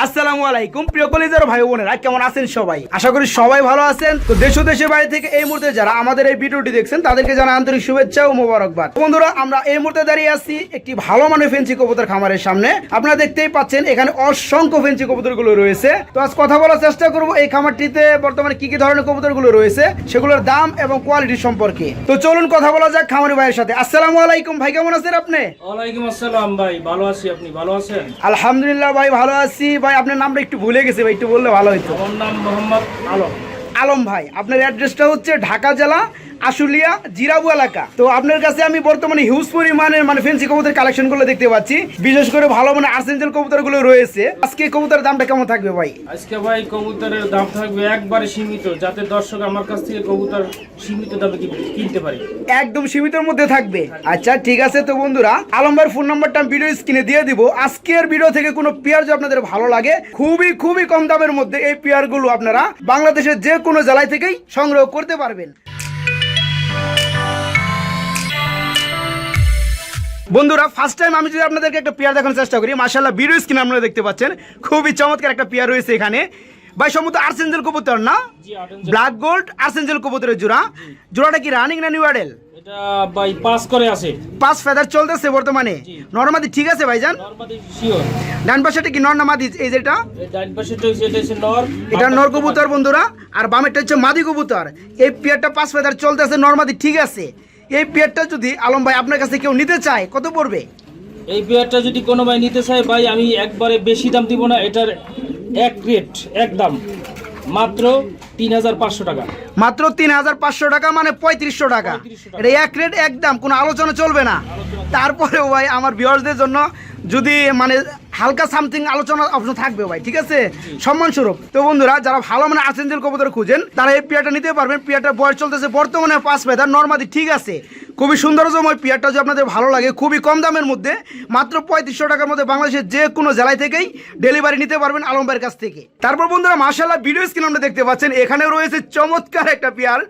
আসসালামু আলাইকুম প্রিয় কলিজার ভাই বোনেরা, কেমন আছেন সবাই? আশা করি সবাই ভালো আছেন। তো দেশ ও দেশের বাইরে থেকে এই মুহূর্তে যারা আমাদের এই ভিডিওটি দেখছেন তাদেরকে জানাই আন্তরিক শুভেচ্ছা ও মোবারকবাদ। বন্ধুরা, আমরা এই মুহূর্তে দাঁড়িয়ে আছি একটি ভালো মানের ফেন্সি কবুতর খামারের সামনে। আপনারা দেখতেই পাচ্ছেন এখানে অসংখ্য ফেন্সি কবুতরগুলো রয়েছে। তো আজ কথা বলার চেষ্টা করব এই খামারটিতে বর্তমানে কি কি ধরনের কবুতরগুলো রয়েছে, সেগুলোর দাম এবং কোয়ালিটি সম্পর্কে। তো চলুন কথা বলা যাক খামারি ভাইয়ের সাথে। আসসালামু আলাইকুম ভাই, কেমন আছেন আপনি? ওয়ালাইকুম আসসালাম ভাই, ভালো আছি। আপনি ভালো আছেন? আলহামদুলিল্লাহ ভাই, ভালো আছি। ভাই আপনার নামটা একটু ভুলে গেছি ভাই, একটু বললে ভালো হতো। আমার নাম মোহাম্মদ আলম। আলম ভাই, আপনার অ্যাড্রেসটা হচ্ছে ঢাকা জেলা আশুলিয়া জিরাবু এলাকা। তো আপনার কাছে আমি বর্তমানে হিউজ পরিমাণের ফেন্সি কবুতর কালেকশন গুলো দেখতে পাচ্ছি, বিশেষ করে ভালো মানে আর্সেঞ্জেল কবুতর গুলো রয়েছে। আজকে কবুতরের দামটা কেমন থাকবে ভাই? আজকে ভাই কবুতরের দাম থাকবে একবারে সীমিত, যাতে দর্শক আমার কাছ থেকে কবুতর সীমিত দামে কিনতে পারে। একদম সীমিতের মধ্যে থাকবে। আচ্ছা ঠিক আছে। তো বন্ধুরা, আলম ভাইয়ের ফোন নাম্বারটা আমি ভিডিও স্ক্রিনে দিয়ে দিব। আজকের ভিডিও থেকে কোনো পেয়ার যদি আপনাদের ভালো লাগে, খুবই কম দামের মধ্যে এই পেয়ার গুলো আপনারা বাংলাদেশের যে কোনো জেলায় থেকেই সংগ্রহ করতে পারবেন। বন্ধুরা, ফার্স্ট টাইম আমি যদি আপনাদেরকে একটা পেয়ার দেখানোর চেষ্টা করি, মাশাআল্লাহ ভিডিও স্ক্রিনে আপনারা দেখতে পাচ্ছেন খুবই চমৎকার একটা পেয়ার রয়েছে এখানে। ভাই সম্ভবত আর্সেঞ্জেল কবুতর না? ব্ল্যাক গোল্ড আর্সেঞ্জেল কবুতরের জোড়াটা কি রানিং না নিউ অ্যাডেল? এটা ভাই পাস করে আছে, পাঁচ ফেদার চলতেছে বর্তমানে। নরমাদি ঠিক আছে ভাইজান? নরমাদি শিওর। ডান পাশেটা কি নর না মাদি? এই যেটা এই ডান পাশেটা হচ্ছে নর, এটা নর কবুতর বন্ধুরা, আর বামেরটা হচ্ছে মাদি কবুতর। এই পেয়ারটা পাঁচ ফেদার চলতেছে, নরমাদি ঠিক আছে। এই পেয়ারটা যদি আলম ভাই আপনার কাছে কেউ নিতে চায়, কত পড়বে? এই পেয়ারটা যদি কোনো ভাই নিতে চায় ভাই, আমি একবারে বেশি দাম দিব না। এটার এক রেট এক দাম মাত্র ৩৫০০ টাকা। মাত্র ৩৫০০ টাকা, মানে ৩৫০০ টাকা। এটা এক রেট এক দাম, কোনো আলোচনা চলবে না। তারপরেও ভাই আমার ভিউয়ার্সদের জন্য যদি হালকা সামথিং আলোচনা অপশন থাকবে ভাই, ঠিক আছে, সম্মান স্বরূপ। তো বন্ধুরা, যারা ভালো আর্সেঞ্জেল কবুতর খুঁজেন তারা এই পেয়ারটা নিতে পারবেন। পেয়ারটার বয়স চলতেছে বর্তমানে 5 ফেদার, নরমাদি ঠিক আছে। খুবই সুন্দর জময় পেয়ারটা যদি আপনাদের ভালো লাগে, খুবই কম দামের মধ্যে মাত্র ৩৫০০ টাকার মধ্যে বাংলাদেশের যে কোনো জেলায় থেকেই ডেলিভারি নিতে পারবেন আলম ভাইয়ের কাছ থেকে। তারপর বন্ধুরা, মাশাআল্লাহ ভিডিও স্ক্রিনে আমরা দেখতে পাচ্ছেন এখানেও রয়েছে চমৎকার একটা পেয়ার,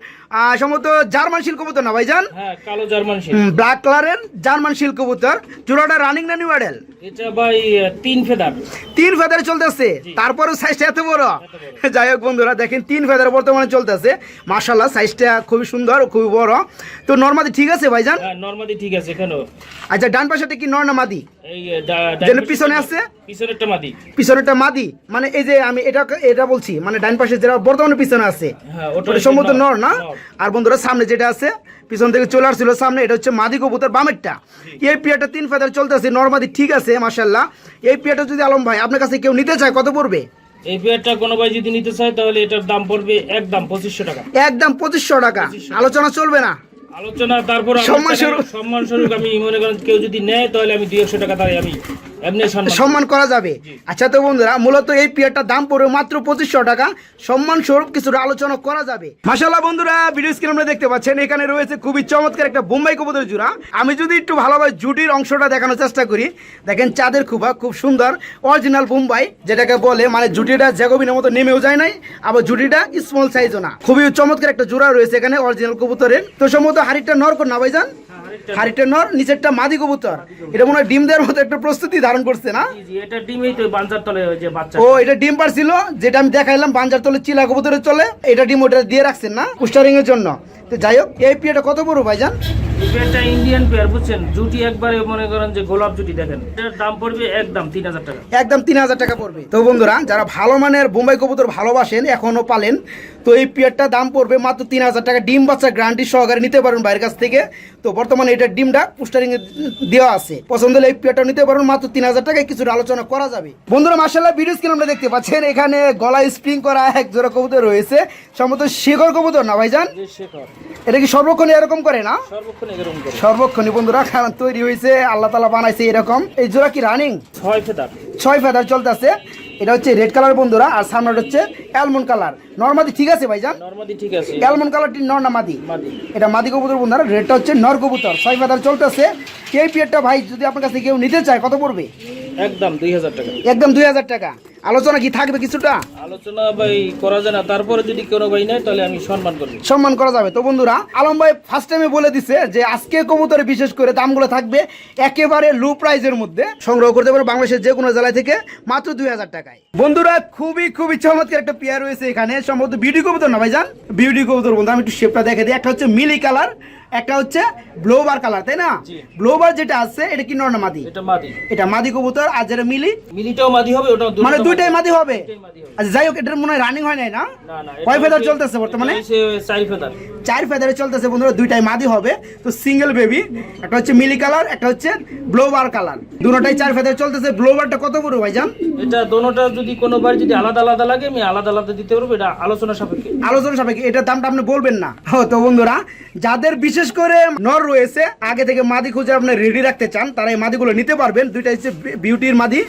সম্ভবত জার্মান শিল কবুতর না ভাইজান? হ্যাঁ, কালো জার্মান শিল, ব্ল্যাক কালারের জার্মান শিল কবুতর। জোড়াটা রানিং না নিউ অ্যাডেল? এটা ভাই 3 ফেদার। 3 ফেদার চলতেছে, তারপরে সাইজটা এত বড়। যাই হোক বন্ধুরা, দেখেন 3 ফেদার বর্তমানে চলতেছে। মাশাআল্লাহ সাইজটা খুবই সুন্দর, খুবই বড়। তো নরমাদি ঠিক আছে ভাইজান? হ্যাঁ, নরমাদি ঠিক আছে। কেন? আচ্ছা, ডান পাশেটা কি নর না মাদি? এই যেন পিছনে আছে, পিছনেরটা মাদি। পিছনেরটা মাদি, মানে এই যে আমি এটা বলছি, মানে ডান পাশে যেটা বর্তমানে পিছনে আছে হ্যাঁ, ওটা সম্ভবত নর না? আর বন্ধুরা, সামনে যেটা আছে পিছন থেকে চলে আসছিল সামনে, এটা হচ্ছে মাদি কবুতর বামেরটা। এই পেয়ারটা 3 ফেদার চলতেছে, নরমাদি ঠিক আছে মাশাআল্লাহ। এই পেয়ারটা যদি আলম ভাই আপনার কাছে কেউ নিতে চায়, কত পড়বে? এই পেয়ারটা কোনো ভাই যদি নিতে চায় তাহলে এটার দাম পড়বে একদম ২৫০০ টাকা। একদম ২৫০০ টাকা, আলোচনা চলবে না? আলোচনা তারপর সম্মান স্বরূপ আমি মনে করেন কেউ যদি নেয় তাহলে আমি ২০০ টাকা তাই আমি এমনি সম্মান করা যাবে। আচ্ছা, তো বন্ধুরা, মূলত এই পেয়ারটার দাম পড়বে মাত্র ২৫০০ টাকা, সম্মান স্বরূপ কিছুটা আলোচনা করা যাবে। মাশাআল্লাহ বন্ধুরা, ভিডিও স্ক্রিনে আপনারা দেখতে পাচ্ছেন এখানে রয়েছে খুবই চমৎকার একটা বোম্বাই কবুতরের জোড়া। আমি যদি একটু ভালোভাবে জুটির অংশটা দেখানোর চেষ্টা করি, দেখেন চাঁদের খুব সুন্দর অরিজিনাল বোম্বাই যেটাকে বলে, মানে জুটিটা জ্যাকোবিনের মতো নেমেও যায় নাই, আবার জুটিটা স্মল সাইজও না। খুবই চমৎকার একটা জোড়া রয়েছে এখানে অরিজিনাল কবুতরের। তো সম্ভবত হাড়িটা নর কর না ভাইজান? হাড়িটা নর, নিচেরটা মাদি কবুতর। এটা মনে হয় ডিম দেওয়ার মতো একটা প্রস্তুতি ধারণ করছে না? এটা ডিমই তো বাঞ্জার তলে যে বাচ্চা। ও, এটা ডিম পারছিল, যেটা আমি দেখাইলাম বাঞ্জার তলে চিলা কবুতরের চলে, এটা ডিম ওটা দিয়ে রাখছেন না পুস্টারিং এর জন্য। তো যাই হোক, এই পেয়ারটা কত বড় ভাইজান? এই পেয়ারটা ইন্ডিয়ান পেয়ার, বুঝছেন, জুটি একবারে মনে করেন যে গোলাপ জুটি। দেখেন এটার দাম পড়বে একদম ৩০০০ টাকা। একদম ৩০০০ টাকা পড়বে। তো বন্ধুরা, যারা ভালো মানের বোম্বাই কবুতর ভালোবাসেন, এখনো পালেন, তো এই পেয়ারটা দাম পড়বে মাত্র ৩০০০ টাকা। ডিম বাচ্চা গ্যারান্টি সহকারে নিতে পারবেন বাইরের কাছ থেকে। তো বর্তমানে এটার ডিমটা পুস্টারিং এ দেওয়া আছে, পছন্দ হলে এই পেয়ারটা নিতে পারবেন মাত্র ৩০০০ টাকায়, কিছুটা আলোচনা করা যাবে। বন্ধুরা, মাশাআল্লাহ ভিডিও স্ক্রিনে আমরা দেখতে পাচ্ছেন এখানে গলায় স্প্রিং করা এক জোড়া কবুতর রয়েছে, সম্ভবত শেখর কবুতর না ভাইজান? এটা কি সর্বক্ষণ এরকম করে না? সর্বক্ষণই বন্ধুরা, কারণ তৈরি হয়েছে, আল্লাহ তাআলা বানাইছে এরকম। এই জোড়া কি রানিং? 6 ফেদার চলতেছে। এটা হচ্ছে রেড কালার বন্ধুরা, আর সামনেটা হচ্ছে অ্যালমন্ড কালার। নরমাদি ঠিক আছে ভাইজান? নরমাদি ঠিক আছে। অ্যালমন্ড কালারটি নর না মাদি? মাদি। এটা মাদি কবুতর বন্ধুরা, রেডটা হচ্ছে নর কবুতর, 6 ফেদার চলতেছে। এই পেয়ারটা ভাই যদি আপনার কাছে কেউ নিতে চায়, কত পড়বে? একদম ২০০০ টাকা। একদম ২০০০ টাকা। আলোচনা কি থাকবে কিছুটা? আলোচনা ভাই করা যায় না, তারপরে যদি কোনো ভাই নেয় তাহলে আমি সম্মান করবো। সম্মান করা যাবে। তো বন্ধুরা আলম ভাই ফার্স্ট টাইমে বলে দিছে যে আজকে কবুতরে বিশেষ করে দামগুলো থাকবে একেবারে লো প্রাইজের মধ্যে, সংগ্রহ করতে পারো বাংলাদেশের যে কোনো জেলা থেকে মাত্র 2000 টাকায়। বন্ধুরা খুবই চমৎকার একটা পেয়ার রয়েছে এখানে, সম্ভবত বিউটি কবুতর না ভাইজান? বিউটি কবুতর বন্ধু, আমি একটু শেপটা দেখে দিই। একটা হচ্ছে মিলি কালার, একটা হচ্ছে ব্লোবার কালার, তাই না? ব্লোবার যেটা আছে এটা কি নর না মাদি? এটা মাদি। এটা মাদি কবুতর। আর যেটা মিলিটাও মাদি হবে, ওটা মানে দুইটাই মাদি হবে। আচ্ছা যাই হোক, এটার মনে হয় রানিং হয় নাই না? কয় ফেদার চলতেছে বর্তমানে? 4 ফেদার। 4 ফেদারে চলতেছে বন্ধুরা, দুইটাই মাদি হবে। তো সিঙ্গেল বেবি, একটা হচ্ছে মিলি কালার, একটা হচ্ছে ব্লোবার কালার, দুটোটাই 4 ফেদারে চলতেছে। ব্লোবারটা কত পড়বে ভাইজান? এটা দোনোটা যদি কোনো বার যদি আলাদা আলাদা লাগে আমি আলাদা আলাদা দিতে পারবো, এটা আলোচনা সাপেক্ষে। আলোচনা সাপেক্ষে, এটার দামটা আপনি বলবেন না। তো বন্ধুরা যাদের বিশেষ করে নর রয়েছে, আগে থেকে মাদি খুঁজে আপনি রেডি রাখতে চান, তারা এই মাদিগুলো নিতে পারবেন। দুইটা হচ্ছে বিউটির মাদি,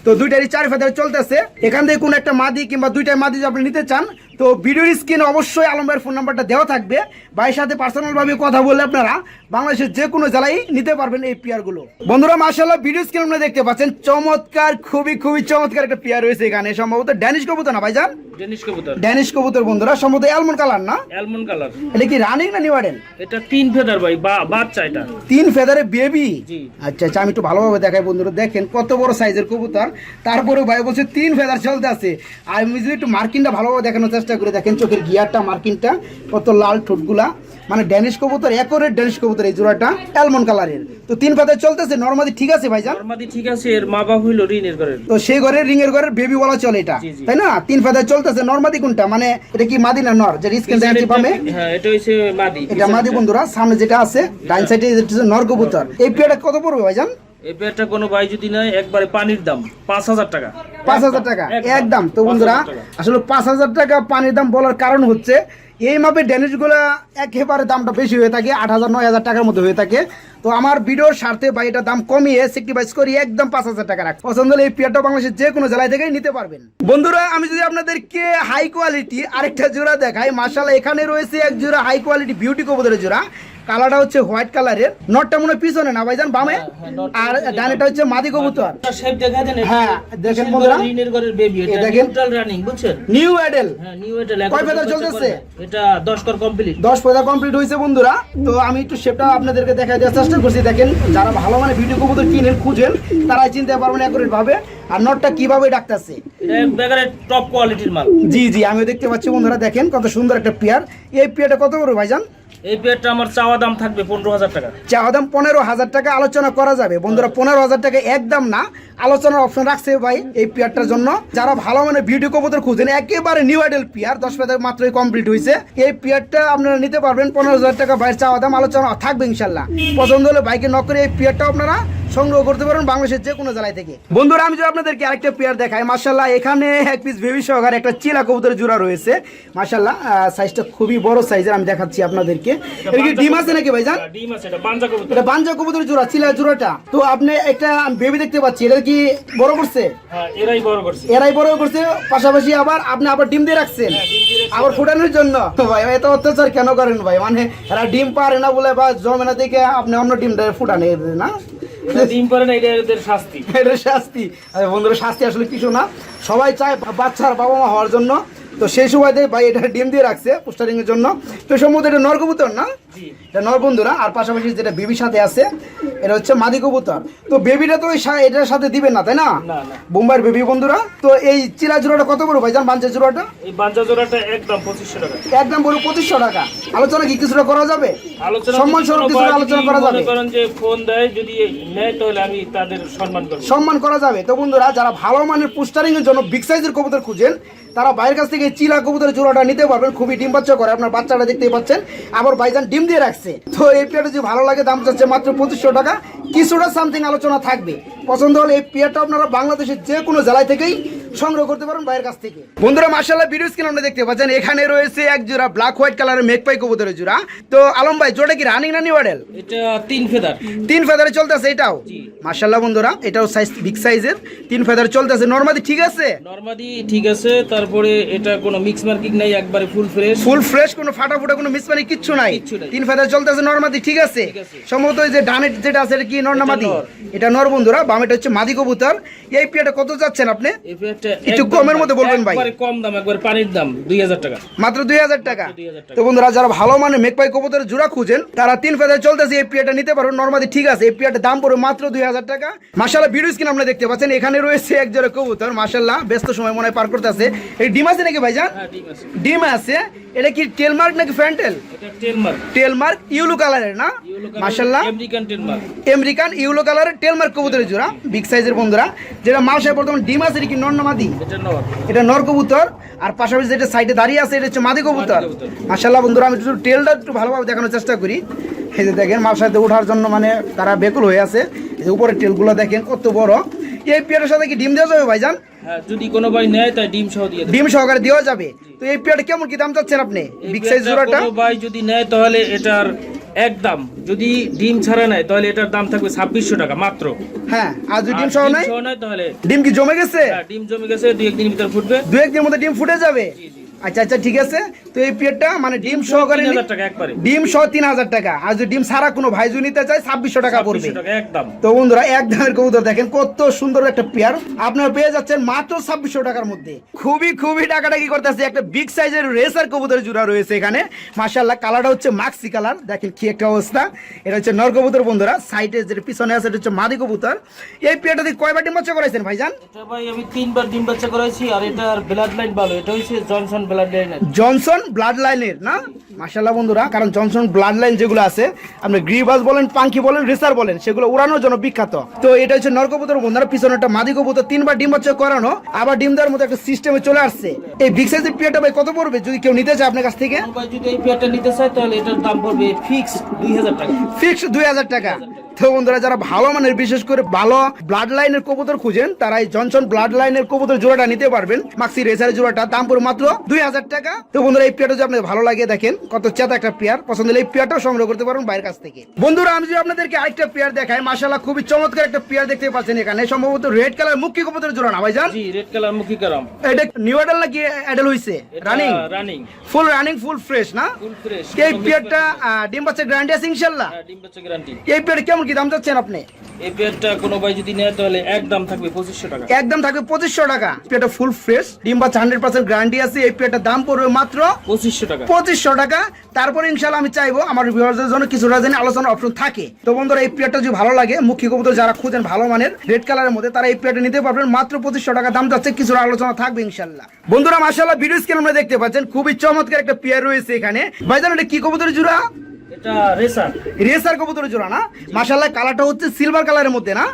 তো দুইটারই 4 ফেদারে চলতেছে। এখান থেকে কোনো একটা মাদি কিংবা দুইটাই মাদি যদি আপনি নিতে চান, তো ভিডিওর স্ক্রিনে অবশ্যই আলম ভাইয়ের ফোন নাম্বারটা দেওয়া থাকবে। ভাইয়ের সাথে পার্সোনালভাবে কথা বললে আপনারা বাংলাদেশের যে কোনো জেলায় নিতে পারবেন এই পেয়ারগুলো। বন্ধুরা মাশাআল্লাহ ভিডিও স্ক্রিনে আপনারা দেখতে পাচ্ছেন চমৎকার, খুবই চমৎকার একটা পেয়ার রয়েছে এখানে। সম্ভবত ড্যানিশ কবুতর না ভাইজান? ড্যানিশ কবুতর বন্ধুরা, সম্ভবত অ্যালমন্ড কালার না? Almond colour. এটা কি রানিং না নিউ অ্যাডাল্ট? এটা 3 ফেদার ভাই, বাচ্চা এটা 3 ফেদারে বেবি। জি। আচ্ছা আমি একটু ভালোভাবে দেখাই বন্ধুরা, দেখেন কত বড় সাইজের কবুতর, তারপরে ভাই বলছে 3 ফেদার চলতে আছে। আর আমি যদি একটু মার্কিনটা ভালোভাবে দেখানোর চেষ্টা করে, দেখেন চোখের গিয়ারটা, মার্কিনটা কত লাল, ঠোঁটগুলা, মানে ড্যানিশ কবুতর, একরের ড্যানিশ কবুতর এই জোড়াটা অ্যালমন্ড কালারের। তো 3 ফেদার চলতেছে, নরমাদি ঠিক আছে ভাইজান? নরমাদি ঠিক আছে, এর মা বাবা হইলো রিনের ঘরের। তো সেই ঘরের রিংয়ের ঘরের বেবি বলা চলে এটা, তাই না? 3 ফেদার চলতেছে। নরমাদি কোনটা, মানে এটা কি মাদি না নর? যে স্ক্রিন দেখতে পাবে, হ্যাঁ এটা হইছে মাদি। এটা মাদি বন্ধুরা। সামনে যেটা আছে ডাইন সাইডে এটা হচ্ছে নর কবুতর। এই পেয়ারটা কত পড়বে ভাইজান? এই পেয়ারটা কোনো ভাই যদি নেয় একবারে পানির দাম 5000 টাকা। 5000 টাকা একদম। তো বন্ধুরা আসলে 5000 টাকা পানির দাম বলার কারণ হচ্ছে এই মাপে ড্যানিশগুলো একেবারে দামটা বেশি হয়ে থাকে, 8000 9000 টাকার মধ্যে হয়ে থাকে। তো আমার ভিডিওর স্বার্থে ভাই এটা দাম কমিয়ে সেক্রিফাইস করি একদম 5000 টাকা রাখ। পছন্দ হলে এই পেয়ারটা বাংলাদেশের যে কোনো জেলায় থেকে নিতে পারবেন। বন্ধুরা আমি যদি আপনাদেরকে হাই কোয়ালিটি আরেকটা জোড়া দেখাই, মাশাআল্লাহ এখানে রয়েছে এক জোড়া হাই কোয়ালিটি বিউটি কবুতরের জোড়া। কালারটা হচ্ছে হোয়াইট কালারের, নটটা মনে হয় পিছনে না ভাইজান, বামে, আর ডানেটা হচ্ছে মাদি কবুতর। শেপ দেখা দেন। হ্যাঁ দেখেন বন্ধুরা, রিনের ঘরের বেবি, এটা দেখেন টোটাল রানিং, বুঝছেন? New adult. হ্যাঁ নিউ অ্যাডাল্ট। কয় ফেদার চলতেছে? এটা 10 কর কমপ্লিট। 10 ফেদার কমপ্লিট হয়েছে বন্ধুরা। তো আমি একটু শেপটা আপনাদেরকে দেখাই দেওয়ার চেষ্টা করছি। দেখেন যারা ভালো মানে ভিডিও কবুতর কিনেন খুঁজেন, তারাই চিনতে পারবেন অ্যাকুরেট ভাবে আর নটটা কিভাবে ডাকতেছে। এটা একবারে টপ কোয়ালিটির মাল। জি আমিও দেখতে পাচ্ছি বন্ধুরা, দেখেন কত সুন্দর একটা পেয়ার। এই পেয়ারটা কত বড় ভাইজান? এই পেয়ারটা আমার চাওয়া দাম থাকবে 15000 টাকা। চাওয়া দাম 15000 টাকা, আলোচনা করা যাবে বন্ধুরা। 15000 টাকা একদম না, আলোচনার অপশন রাখছে ভাই এই পেয়ারটার জন্য। যারা ভালো মানে ভিডিও কবুতর খুঁজেন, একেবারে নিউ আইডেল পেয়ার, 10 ফেদার মাত্রই কমপ্লিট হয়েছে। এই পেয়ারটা আপনারা নিতে পারবেন 15000 টাকা ভাইয়ের চাওয়া দাম, আলোচনা থাকবে ইনশাল্লাহ। পছন্দ হলে বাইকে নক করে এই পেয়ারটাও আপনারা সংগ্রহ করতে পারেন বাংলাদেশের যে কোনো জেলায় থেকে। বন্ধুরা আমি যদি আপনাদেরকে আরেকটা পেয়ার দেখাই, মাশাআল্লাহ এখানে এক পিস বেবি সহকারে একটা চিলা কবুতরের জোড়া রয়েছে। মাশাআল্লাহ সাইজটা খুবই বড় সাইজের, আমি দেখাচ্ছি আপনাদেরকে। এটা কি ডিম আছে নাকি ভাইজান? ডিম আছে, এটা বাঞ্জা কবুতর। এটা বাঞ্জা কবুতরের জোড়া, চিলা জোড়াটা। তো আপনি একটা বেবি দেখতে পাচ্ছি, এটা কি বড় করছে? হ্যাঁ এরাই বড় করছে। এরাই বড় করছে, পাশাপাশি আবার আপনি আবার ডিম দিয়ে রাখছেন আবার ফুটানোর জন্য। তো ভাই এত অত্যাচার কেন করেন ভাই? মানে এরা ডিম পারে না বলে বা জমে না দেখে আপনি অন্য ডিমটা ফুটানে না? ডিম পারে না, এটা এদের শাস্তি। এটা শাস্তি। আরে বন্ধুরা শাস্তি আসলে কিছু না, সবাই চায় বাচ্চার বাবা মা হওয়ার জন্য। তো সেই সময় ভাই এটা ডিম দিয়ে রাখছে পোস্টারিং এর জন্য। তো সম্ভবত এটা নর কবুতর না? এটা নর বন্ধুরা। আর পাশাপাশি যেটা বেবির সাথে আছে এটা হচ্ছে মাদি কবুতর। তো বেবিটা তো এটার সাথে দিবেন না তাই না? বোম্বাইয়ের বেবি বন্ধুরা। তো এই চিলা জোড়াটা কত বড় ভাইজান? বাঞ্চা জোড়াটা? এই বাঞ্চা জোড়াটা একদম 2500 টাকা। একদম বড় 2500 টাকা। আলোচনা কি কিছুটা করা যাবে? সম্মান স্বরূপ কিছুটা আলোচনা করা যাবে। কারণ যে ফোন দেয় যদি নেয় তাহলে আমি তাদের সম্মান করব, সম্মান করা যাবে। তো বন্ধুরা যারা ভালো মানের পোস্টারিং এর জন্য বিগ সাইজের কবুতর খুঁজেন, তারা বাইরের কাছ থেকে চিলা কবুতরের জোড়াটা নিতে পারবেন। খুবই ডিম বাচ্চা করে, আপনার বাচ্চাটা দেখতেই পাচ্ছেন। আবার ভাইজান ডিম দিয়ে রাখছে। তো এই পেয়ারটা যদি ভালো লাগে, দাম চাচ্ছে মাত্র 2500 টাকা। কিছুটা সামথিং আলোচনা থাকবে। পছন্দ হলে এই পেয়ারটা আপনারা বাংলাদেশের যে কোনো জেলায় থেকেই সংগ্রহ করতে পারেন বাইরের কাছ থেকে। বন্ধুরা মাশাআল্লাহ ভিডিও স্ক্রিনে আপনারা দেখতে পাচ্ছেন এখানে রয়েছে এক জোড়া ব্ল্যাক হোয়াইট কালারের মেঘপাই কবুতরের জোড়া। তো আলম ভাই জোড়া কি রানিং না নিউ অ্যাডাল্ট? এটা 3 ফেদার। 3 ফেদারে চলতেছে এটাও? মাশাআল্লাহ বন্ধুরা এটাও সাইজ বিগ সাইজের, 3 ফেদার চলতেছে। নরমাদি ঠিক আছে? নরমাদি ঠিক আছে। তারপরে এটা কোনো মিক্স মার্কিং নাই, একবারে ফুল ফ্রেশ, কোনো ফাটাফুটা কোনো মিস মানে কিচ্ছু নাই। 3 ফেদার চলতেছে, নরমাদি ঠিক আছে। সম্ভবত এই যে ডানে যেটা আছে এটা কি নর না মাদি? এটা নর বন্ধুরা, বামেটা হচ্ছে মাদি কবুতর। এই পেয়ারটা কত যাচ্ছেন আপনি? এই পেয়ারটা পেয়ারটা একটু কমের মধ্যে বলবেন ভাই। একবারে কম দাম, একবারে পানির দাম 2000 টাকা। মাত্র 2000 টাকা। 2000 টাকা। তো বন্ধুরা যারা ভালো মানে মেঘপাই কবুতরের জোড়া খুঁজেন তারা 3 ফেদার চলতেছে এই পেয়ারটা নিতে পারো নরমালি, ঠিক আছে। এই পেয়ারটার দাম পড়বে মাত্র 2000 টাকা। মাশাআল্লাহ ভিডিও স্ক্রিন আপনারা দেখতে পাচ্ছেন, এখানে রয়েছে এক জোড়া কবুতর, মাশাআল্লাহ ব্যস্ত সময় মনে হয় পার করতেছে। এই ডিম আছে নাকি ভাইজান? হ্যাঁ, ডিম আছে। ডিম আছে। এটা কি টেলমার্ক নাকি ফ্যান্টেল? এটা টেলমার্ক। টেলমার্ক ইউলো কালারের না? মাশাআল্লাহ আমেরিকান টেলমার্ক। আমেরিকান ইউলো কালারের টেলমার্ক কবুতরের জোড়া, বিগ সাইজের বন্ধুরা। যেটা মালসায় বর্তমান ডিম আছে, এটা কি নর না মাদি? এটা নর। এটা নর কবুতর। আর পাশাপাশি যেটা সাইডে দাঁড়িয়ে আছে এটা হচ্ছে মাদি কবুতর। মাশাআল্লাহ বন্ধুরা, আমি একটু টেলটা একটু ভালোভাবে দেখানোর চেষ্টা করি। এই যে দেখেন মালসাতে ওঠার জন্য মানে তারা বেকুল হয়ে আছে। এই যে উপরের টেলগুলো দেখেন কত বড়। এই পেয়ারের সাথে কি ডিম দেওয়া যাবে ভাইজান? হ্যাঁ, যদি কোনো ভাই নেয় তাই ডিম সহ দিয়ে দেব। ডিম সহকারে দেওয়া যাবে। তো এই পেয়ারটা কেমন কি দাম চাচ্ছেন আপনি? বিগ সাইজ জোড়াটা কোনো ভাই যদি নেয় তাহলে এটার একদম, যদি ডিম ছাড়া নেয় তাহলে এটার দাম থাকবে 2600 টাকা মাত্র। হ্যাঁ, আর যদি আর ডিম সহ নাই? সহ নেয় তাহলে ডিম কি জমে গেছে? হ্যাঁ, ডিম জমে গেছে, 2-1 দিনের ভিতর ফুটবে। 2-1 দিনের মধ্যে ডিম ফুটে যাবে? জি, জি। আচ্ছা আচ্ছা ঠিক আছে। তো এই পেয়ারটা মানে ডিম সহকারে 3000 টাকা একবারে। ডিম সহ 3000 টাকা। আর যদি ডিম ছাড়া কোনো ভাই যদি নিতে চায় 2600 টাকা পড়বে। 2600 টাকা একদম। তো বন্ধুরা এক দামের কবুতর দেখেন কত সুন্দর একটা পেয়ার আপনারা পেয়ে যাচ্ছেন মাত্র 2600 টাকার মধ্যে। খুবই খুবই টাকাটাকি করতেছে। একটা বিগ সাইজের রেসার কবুতরের জোড়া রয়েছে এখানে, মাশাআল্লাহ। কালারটা হচ্ছে মাক্সি কালার, দেখেন কি একটা অবস্থা। এটা হচ্ছে নর কবুতর বন্ধুরা, সাইডে যেটা পিছনে আছে এটা হচ্ছে মাদি কবুতর। এই পেয়ারটা দিয়ে কয়বার ডিম বাচ্চা করাইছেন ভাইজান? এটা ভাই আমি 3বার ডিম বাচ্চা করাইছি। আর এটার ব্লাড লাইন ভালো, এটা হচ্ছে Johnson blood line. Johnson blood লাইনের না? মাশাআল্লাহ বন্ধুরা, কারণ জনসন ব্লাড লাইন যেগুলো আছে আপনি গ্রিবাস বলেন, পাঙ্কি বলেন, রেসার বলেন, সেগুলো উড়ানোর জন্য বিখ্যাত। তো এটা হচ্ছে নর কবুতর বন্ধুরা, পিছনে একটা মাদি কবুতর, 3বার ডিম বাচ্চা করানো, আবার ডিম দেওয়ার মতো একটা সিস্টেমে চলে আসছে। এই বিগ সাইজের পেয়ারটা ভাই কত পড়বে যদি কেউ নিতে চায় আপনার কাছ থেকে? ভাই যদি এই পেয়ারটা নিতে চায় তাহলে এটার দাম পড়বে ফিক্স 2000 টাকা। ফিক্স 2000 টাকা। তো বন্ধুরা যারা ভালো মানের বিশেষ করে ভালো ব্লাড লাইনের কবুতর খুঁজেন তারা এই জনসন ব্লাড লাইনের কবুতর জোড়াটা নিতে পারবেন। মাক্সি রেসারের জোড়াটা দাম পড়বে মাত্র 2000 টাকা। তো বন্ধুরা এই পেয়ারটা যদি আপনাদের ভালো লাগে, দেখেন কত চেতা একটা পেয়ার, পছন্দ হলে এই পেয়ারটাও সংগ্রহ করতে পারবেন বাইরের কাছ থেকে। বন্ধুরা আমি যদি আপনাদেরকে আরেকটা পেয়ার দেখাই, মাশাআল্লাহ খুবই চমৎকার একটা পেয়ার দেখতে পাচ্ছেন এখানে, সম্ভবত রেড কালার মুক্কি কবুতর জোড়া না ভাইজান? জি, রেড কালার মুখী কারাম। এটা নিউ অ্যাডাল নাকি অ্যাডাল হইছে? Running running full running full fresh না? Full fresh. এই পেয়ারটা ডিম বাচ্চা গ্যারান্টি আছে ইনশাআল্লাহ? হ্যাঁ, ডিম বাচ্চা গ্যারান্টি। এই পেয়ার কেমন কি দাম চাচ্ছেন আপনি? এই পেয়ারটা কোনো ভাই যদি নেয় তাহলে একদম থাকবে 2500 টাকা। একদম থাকবে 2500 টাকা। পেয়ারটা ফুল ফ্রেশ, ডিম বাচ্চা 100% গ্যারান্টি আছে। এই পেয়ারটার দাম পড়বে মাত্র 2500 টাকা। 2500 টাকা। তারপরে ইনশাআল্লাহ আমি চাইবো আমার ভিউয়ারদের জন্য কিছুটা জানি আলোচনার অপশন থাকে। তো বন্ধুরা এই পেয়ারটা যদি ভালো লাগে, মুখী কবুতর যারা খুঁজেন ভালো মানের রেড কালারের মধ্যে, তারা এই পেয়ারটা নিতে পারবেন মাত্র 2500 টাকা দাম যাচ্ছে, কিছুটা আলোচনা থাকবে ইনশাআল্লাহ। বন্ধুরা মাশাআল্লাহ ভিডিও স্ক্রিনে আমরা দেখতে পাচ্ছেন খুবই চমৎকার একটা পেয়ার রয়েছে এখানে। ভাইজান এটা কি কবুতরের জোড়া? এটা রেসার। রেসার কবুতরের জোড়া না? মাশাআল্লাহ কালারটা হচ্ছে সিলভার কালারের মধ্যে না?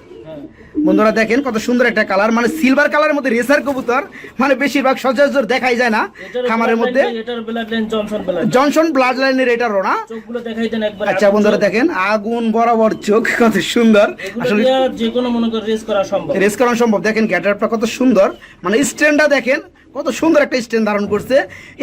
বন্ধুরা দেখেন কত সুন্দর একটা কালার, মানে সিলভার কালারের মধ্যে রেসার কবুতর, মানে বেশিরভাগ সচরাচর দেখাই যায় না খামারের মধ্যে। এটার blood line Johnson blood. Johnson blood লাইনের এটারও না? চোখগুলো দেখাই দেন একবার। আচ্ছা বন্ধুরা দেখেন আগুন বরাবর চোখ, কত সুন্দর। আসলে যে কোনো মনে করে রেস করা সম্ভব। রেস করা সম্ভব। দেখেন গ্যাটারটা কত সুন্দর, মানে স্ট্যান্ডটা দেখেন কত সুন্দর একটা স্ট্যান্ড ধারণ করছে।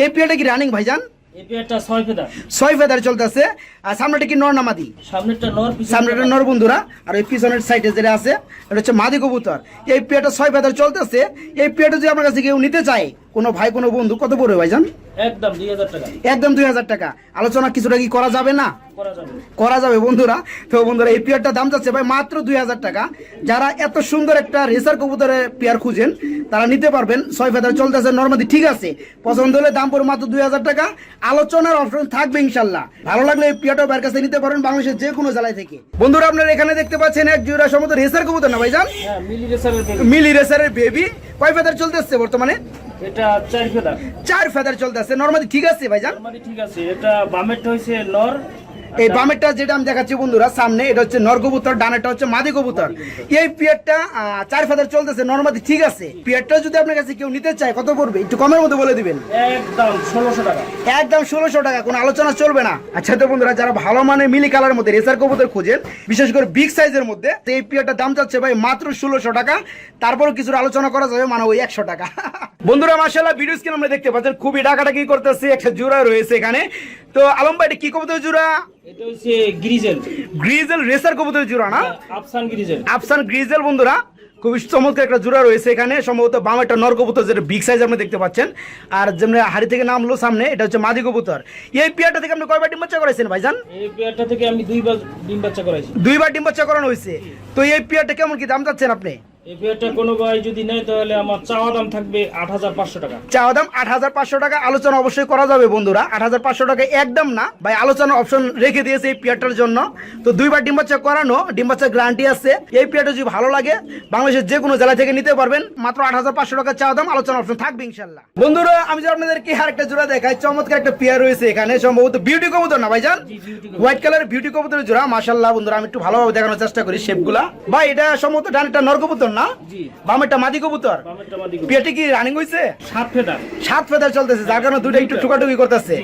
এই পেয়ারটা কি রানিং ভাইজান? এই পেয়ারটা 6 ফেদার। 6 ফেদার চলতেছে। আর সামনেটা কি নর না মাদি? সামনেরটা নর, সামনেটা নর বন্ধুরা। আর এই পিছনের সাইডে যেটা আছে এটা হচ্ছে মাদি কবুতর। এই পেয়ারটা 6 ফেদার চলতেছে। এই পেয়ারটা যদি আপনার কাছে কেউ নিতে চায়, কোনো ভাই কোনো বন্ধু, কত পড়বে ভাইজান? একদম 2000 টাকা। একদম 2000 টাকা। আলোচনা কিছুটা কি করা যাবে না? করা যাবে। করা যাবে বন্ধুরা। তো বন্ধুরা এই পেয়ারটার দাম যাচ্ছে ভাই মাত্র 2000 টাকা। যারা এত সুন্দর একটা রেসার কবুতরের পেয়ার খুঁজেন তারা নিতে পারবেন। 6 ফেদার চলতেছে নরমাদি, ঠিক আছে। পছন্দ হলে দাম পড়বে মাত্র 2000 টাকা। আলোচনার অপশন থাকবে ইনশাআল্লাহ। ভালো লাগলে এই পেয়ারটাও বের কাছে নিতে পারেন বাংলাদেশের যে কোনো জেলায় থেকে। বন্ধুরা আপনারা এখানে দেখতে পাচ্ছেন এক জোড়া সমস্ত রেসার কবুতর না ভাইজান? হ্যাঁ, মিলি রেসারের বেবি। মিলি রেসারের বেবি। কয় ফেদার চলতেছে বর্তমানে? এটা 4 ফেদার। 4 ফেদার চলতেছে নরমাদি, ঠিক আছে ভাইজান? আমাদের ঠিক আছে। এটা বামেরটা হইছে নর। এই বামেরটা যেটা আমি দেখাচ্ছি বন্ধুরা সামনে, এটা হচ্ছে নর কবুতর, ডানেরটা হচ্ছে মাদি কবুতর। এই পেয়ারটা 4 ফেদার চলতেছে নরমাদি, ঠিক আছে। পেয়ারটা যদি আপনার কাছে কেউ নিতে চায় কত পড়বে একটু কমের মধ্যে বলে দিবেন? একদম 1600 টাকা। একদম 1600 টাকা, কোনো আলোচনা চলবে না। আচ্ছা তো বন্ধুরা যারা ভালো মানের মিলি কালারের মধ্যে রেসার কবুতর খুঁজেন, বিশেষ করে বিগ সাইজের মধ্যে, তো এই পেয়ারটার দাম যাচ্ছে ভাই মাত্র 1600 টাকা। তারপর কিছু আলোচনা করা যাবে, মানে ওই 100 টাকা। বন্ধুরা মাশাআল্লাহ ভিডিও স্ক্রিন আমরা দেখতে পাচ্ছেন খুবই ডাকাডাকি করতেছে, একটা জোড়া রয়েছে এখানে। তো আলম ভাই এটা কি কবুতর জোড়া? এটা হচ্ছে গ্রিজেল। গ্রিজেল রেসার কবুতর জোড়া না? আফসান গ্রিজেল। আফসান গ্রিজেল বন্ধুরা, খুবই চমৎকার একটা জোড়া রয়েছে এখানে। সম্ভবত বাম একটা নর কবুতর যেটা বিগ সাইজ আপনি দেখতে পাচ্ছেন, আর যেমন হাড়ি থেকে নামলো সামনে এটা হচ্ছে মাদি কবুতর। এই পেয়ারটা থেকে আপনি কয়বার ডিম বাচ্চা করাইছেন ভাইজান? এই পেয়ারটা থেকে আমি 2বার ডিম বাচ্চা করাইছি। 2বার ডিম বাচ্চা করানো হয়েছে। তো এই পেয়ারটা কেমন কি দাম চাচ্ছেন আপনি? এই পেয়ারটা কোনো ভাই যদি নেয় তাহলে আমার চাওয়া দাম থাকবে 8,500 টাকা। চাওয়া দাম 8,500 টাকা, আলোচনা অবশ্যই করা যাবে বন্ধুরা। 8,500 টাকা একদম না ভাই, আলোচনা অপশন রেখে দিয়েছে এই পেয়ারটার জন্য। তো 2বার ডিম বাচ্চা করানো, ডিম বাচ্চা গ্যারান্টি আছে। এই পেয়ারটা যদি ভালো লাগে বাংলাদেশের যে কোনো জেলা থেকে নিতে পারবেন, মাত্র 8,500 টাকা চাওয়া দাম, আলোচনা অপশন থাকবে ইনশাল্লাহ। বন্ধুরা আমি যে আপনাদেরকে আরেকটা জোড়া দেখাই, চমৎকার একটা পেয়ার রয়েছে এখানে, সম্ভবত বিউটি কবুতর না ভাইজান? হোয়াইট কালার বিউটি কবুতরের জোড়া, মাশাআল্লাহ বন্ধুরা। আমি একটু ভালোভাবে দেখানোর চেষ্টা করি শেপগুলা। ভাই এটা সম্ভবত ডানেরটা নর কবুতর না, বামেরটা মাদি কবুতর। পেয়ারটি কি রানিং হইছে? 7 ফেদার চলতেছে, যার কারণে দুটো একটু টুকাটুকি করতেছে।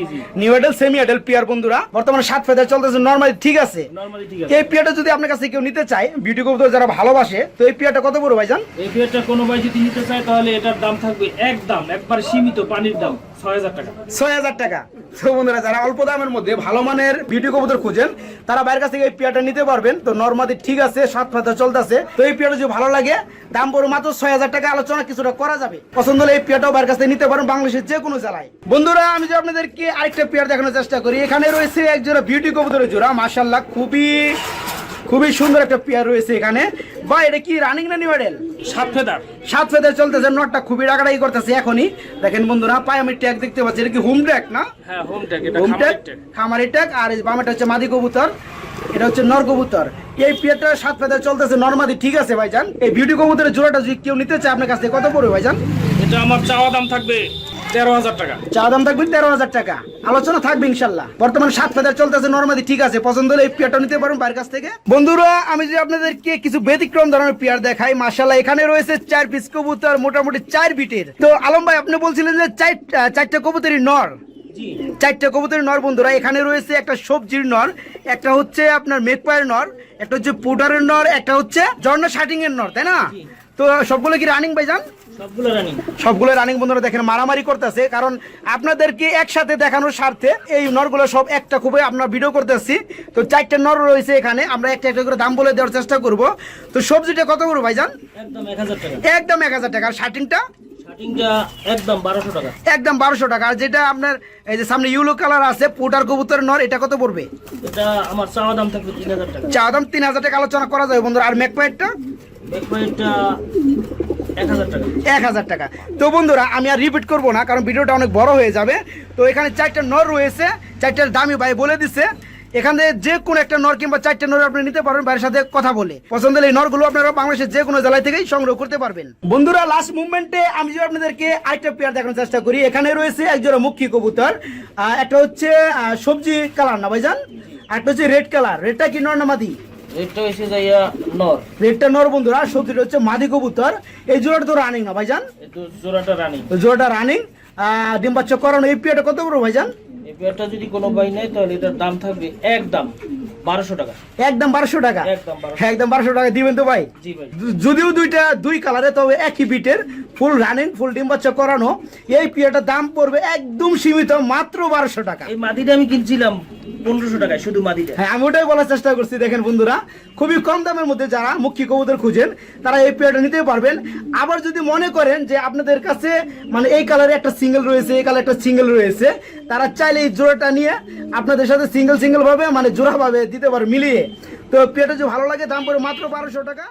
নিউ এডেল সেমি এডেল পেয়ার বন্ধুরা, বর্তমানে 7 ফেদার চলতেছে, নরমালি ঠিক আছে। এই পেয়ারটা যদি আপনার কাছে কেউ নিতে চায়, বিউটি কবুতর যারা ভালোবাসে, তো এই পেয়ারটা কত পড়বে ভাইজান? এই পেয়ারটা কোনো ভাই যদি নিতে চায় তাহলে এটার দাম থাকবে একবার সীমিত পানির দাম 6,000 টাকা। 6,000 টাকা। তো বন্ধুরা যারা অল্প দামের মধ্যে ভালো মানের বিউটি কবুতর খুঁজেন, তারা বাইরের কাছ থেকে এই পেয়ারটা নিতে পারবেন। তো নরমালি ঠিক আছে, 7 ফেদার চলতেছে। তো এই পেয়ারটা যদি ভালো লাগে, দাম পড়বে মাত্র 6,000 টাকা, আলোচনা কিছুটা করা যাবে। পছন্দ হলে এই পেয়ারটাও বাইরের কাছ থেকে নিতে পারেন বাংলাদেশের যে কোনো জেলায়। বন্ধুরা আমি যে আপনাদেরকে আরেকটা পেয়ার দেখানোর চেষ্টা করি, এখানে রয়েছে এক জোড়া বিউটি কবুতরের জোড়া, মাশাআল্লাহ খুবই সুন্দর একটা পেয়ার রয়েছে এখানে। বা এটা কি রানিং না নিউ এডেল? 7 ফেদার চলতেছে, নটটা খুবই রাগারাগি করতেছে এখনই। দেখেন বন্ধুরা পায়ে আমি ট্যাগ দেখতে পাচ্ছি, এটা কি হোম ট্যাগ না? হ্যাঁ হোম ট্যাগ, এটা হোম ট্যাগ, খামারি ট্যাগ। আর এই বামেটা হচ্ছে মাদি কবুতর, এটা হচ্ছে নর কবুতর। এই পেয়ারটা 7 ফেদার চলতেছে, নরমাদি ঠিক আছে ভাইজান। এই বিউটি কবুতরের জোড়াটা যদি কেউ নিতে চায় আপনার কাছে কত পড়বে ভাইজান? এটা আমার চাওয়া দাম থাকবে 13,000 টাকা। চা দাম থাকবে 13,000 টাকা, আলোচনা থাকবে ইনশাল্লাহ। বর্তমানে 7 ফেদার চলতেছে, নরমালি ঠিক আছে। পছন্দ হলে এই পেয়ারটা নিতে পারেন বাইরের কাছ থেকে। বন্ধুরা আমি যে আপনাদেরকে কিছু ব্যতিক্রম ধরনের পেয়ার দেখাই, মাশাআল্লাহ এখানে রয়েছে 4 পিস কবুতর, মোটামুটি 4 বিটের। তো আলম ভাই আপনি বলছিলেন যে 4টা কবুতরই নর? 4টা কবুতরের নর বন্ধুরা। এখানে রয়েছে একটা সবজির নর, একটা হচ্ছে আপনার মেঘপায়ের নর, একটা হচ্ছে পোটারের নর, একটা হচ্ছে ঝর্ণা শাটিং এর নর, তাই না? তো সবগুলো কি রানিং ভাইজান? সবগুলো রানিং বন্ধুরা। দেখেন মারামারি করতেছে, কারণ আপনাদেরকে একসাথে দেখানোর স্বার্থে এই নরগুলো সব একটা খুবই আপনার ভিডিও করতেছি। তো 4টা নর রয়েছে এখানে, আমরা একটা একটা করে দাম বলে দেওয়ার চেষ্টা করব। তো সবজিটা কত করে ভাইজান? একদম 1,000 টাকা। একদম 1,000 টাকা। আর শাটিংটা? একদম 1,200 টাকা। একদম 1,200 টাকা। আর যেটা আপনার এই যে সামনে ইউলো কালার আছে পোটার কবুতর নর, এটা কত পড়বে? এটা আমার চাওয়া দাম থাকবে 3,000 টাকা। চাওয়া দাম 3,000 টাকা, আলোচনা করা যাবে বন্ধুরা। আর ম্যাকপাইটটা? ম্যাকপাইটটা 1,000 টাকা। 1,000 টাকা। তো বন্ধুরা আমি আর রিপিট করব না, কারণ ভিডিওটা অনেক বড় হয়ে যাবে। তো এখানে 4টা নর রয়েছে, 4টার দামই ভাই বলে দিচ্ছে। এখানে যে কোনো একটা নর কিংবা 4টা নর আপনি নিতে পারবেন বাইরের সাথে কথা বলে। পছন্দ হলে এই নরগুলো আপনারা বাংলাদেশের যে কোনো জেলা থেকেই সংগ্রহ করতে পারবেন। বন্ধুরা লাস্ট মুভমেন্টে আমি যে আপনাদেরকে আরেকটা পেয়ার দেখানোর চেষ্টা করি। এখানে রয়েছে একজোড়া মুখী কবুতর, একটা হচ্ছে সবজি কালার না ভাইজান, একটা হচ্ছে রেড কালার। রেডটা কি নর না মাদি? রেটটা এসে যাইয়া নর। রেডটা নর বন্ধুরা, সবজিটা হচ্ছে মাদি কবুতর। এই জোড়াটা তো রানিং না ভাইজান? একটু জোড়াটা রানিং। জোড়াটা রানিং, ডিম বাচ্চা করানো। এই পেয়ারটা কত বড় ভাইজান? এই পেয়ারটা যদি কোনো ভাই নেয় তাহলে এটার দাম থাকবে একদম 1,200 টাকা। একদম 1,200 টাকা। একদম 1,200। হ্যাঁ একদম 1,200 টাকা দিবেন তো ভাই? জি ভাই। যদিও দুই কালারে, তবে একই বিটের, ফুল রানিং, ফুল ডিম বাচ্চা করানো। এই পেয়ারটার দাম পড়বে একদম সীমিত, মাত্র 1,200 টাকা। এই মাদিটা আমি কিনছিলাম 1,500 টাকায়, শুধু মাদিটা। হ্যাঁ আমি ওটাই বলার চেষ্টা করছি। দেখেন বন্ধুরা খুবই কম দামের মধ্যে যারা মুখী কবুতর খুঁজেন তারা এই পেয়ারটা নিতে পারবেন। আবার যদি মনে করেন যে আপনাদের কাছে মানে এই কালারে একটা সিঙ্গেল রয়েছে, এই কালারে একটা সিঙ্গেল রয়েছে, তারা চাইলে এই জোড়াটা নিয়ে আপনাদের সাথে সিঙ্গেল ভাবে মানে জোড়া ভাবে দিতে পারে মিলিয়ে। তো পেয়ারটা যদি ভালো লাগে দাম পড়ে মাত্র 1,200 টাকা।